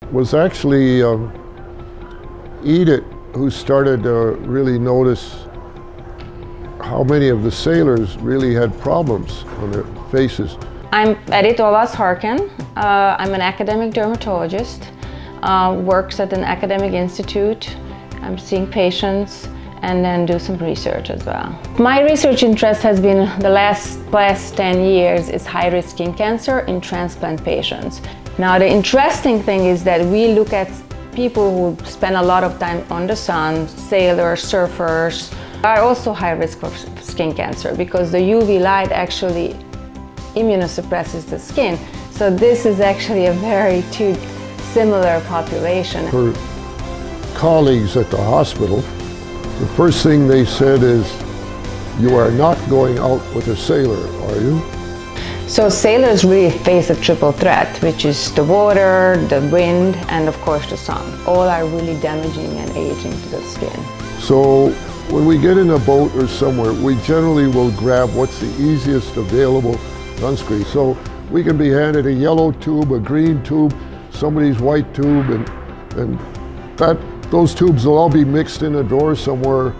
Was actually Edith who started to really notice how many of the sailors really had problems on their faces. I'm Olasz Harken. I'm an academic dermatologist, works at an academic institute. I'm seeing patients and then do some research as well. My research interest has been the last 10 years is high-risk skin cancer in transplant patients. Now the interesting thing is that we look at people who spend a lot of time on the sun, sailors, surfers, are also high risk for skin cancer because the UV light actually immunosuppresses the skin. So this is actually a very similar population. Her colleagues at the hospital, the first thing they said is, "You are not going out with a sailor, are you?" So sailors really face a triple threat, which is the water, the wind, and of course the sun. All are really damaging and aging to the skin. So when we get in a boat or somewhere, we generally will grab what's the easiest available sunscreen. So we can be handed a yellow tube, a green tube, somebody's white tube, and those tubes will all be mixed in a drawer somewhere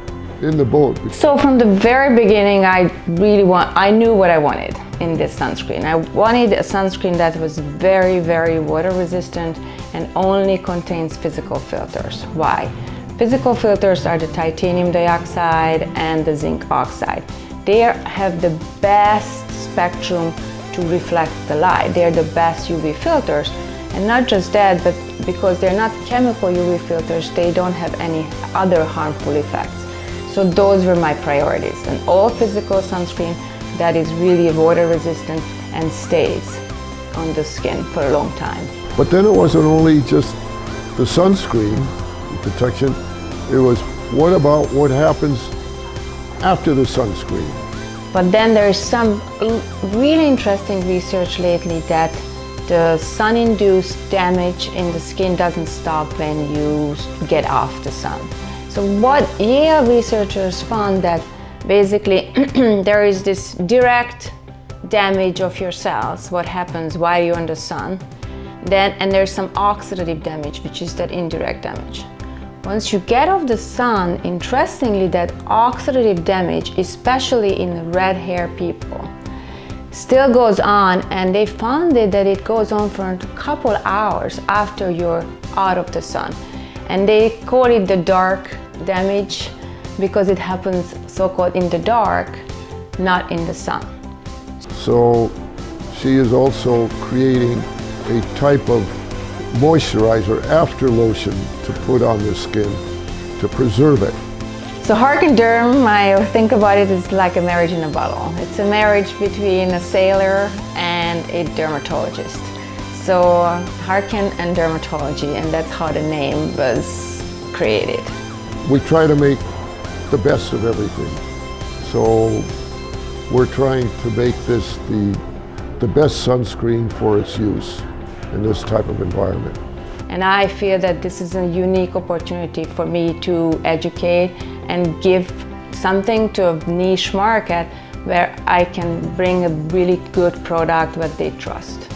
in the boat. So from the very beginning, I knew what I wanted in this sunscreen. I wanted a sunscreen that was very, very water resistant and only contains physical filters. Why? Physical filters are the titanium dioxide and the zinc oxide. They have the best spectrum to reflect the light. They're the best UV filters. And not just that, but because they're not chemical UV filters, they don't have any other harmful effects. So those were my priorities. An all physical sunscreen that is really water resistant and stays on the skin for a long time. But then it wasn't only just the sunscreen protection, it was what happens after the sunscreen? But then there's some really interesting research lately that the sun-induced damage in the skin doesn't stop when you get off the sun. So what Yale researchers found that basically there is this direct damage of your cells, what happens while you're in the sun, and there's some oxidative damage, which is that indirect damage. Once you get off the sun, interestingly, that oxidative damage, especially in red hair people, still goes on, and they found that it goes on for a couple hours after you're out of the sun. And they call it the dark damage because it happens so-called in the dark, not in the sun. So she is also creating a type of moisturizer after lotion to put on the skin to preserve it. So Harken Derm, I think about it as like a marriage in a bottle. It's a marriage between a sailor and a dermatologist. So Harken and dermatology, and that's how the name was created. We try to make the best of everything. So we're trying to make this the best sunscreen for its use in this type of environment. And I feel that this is a unique opportunity for me to educate and give something to a niche market where I can bring a really good product that they trust.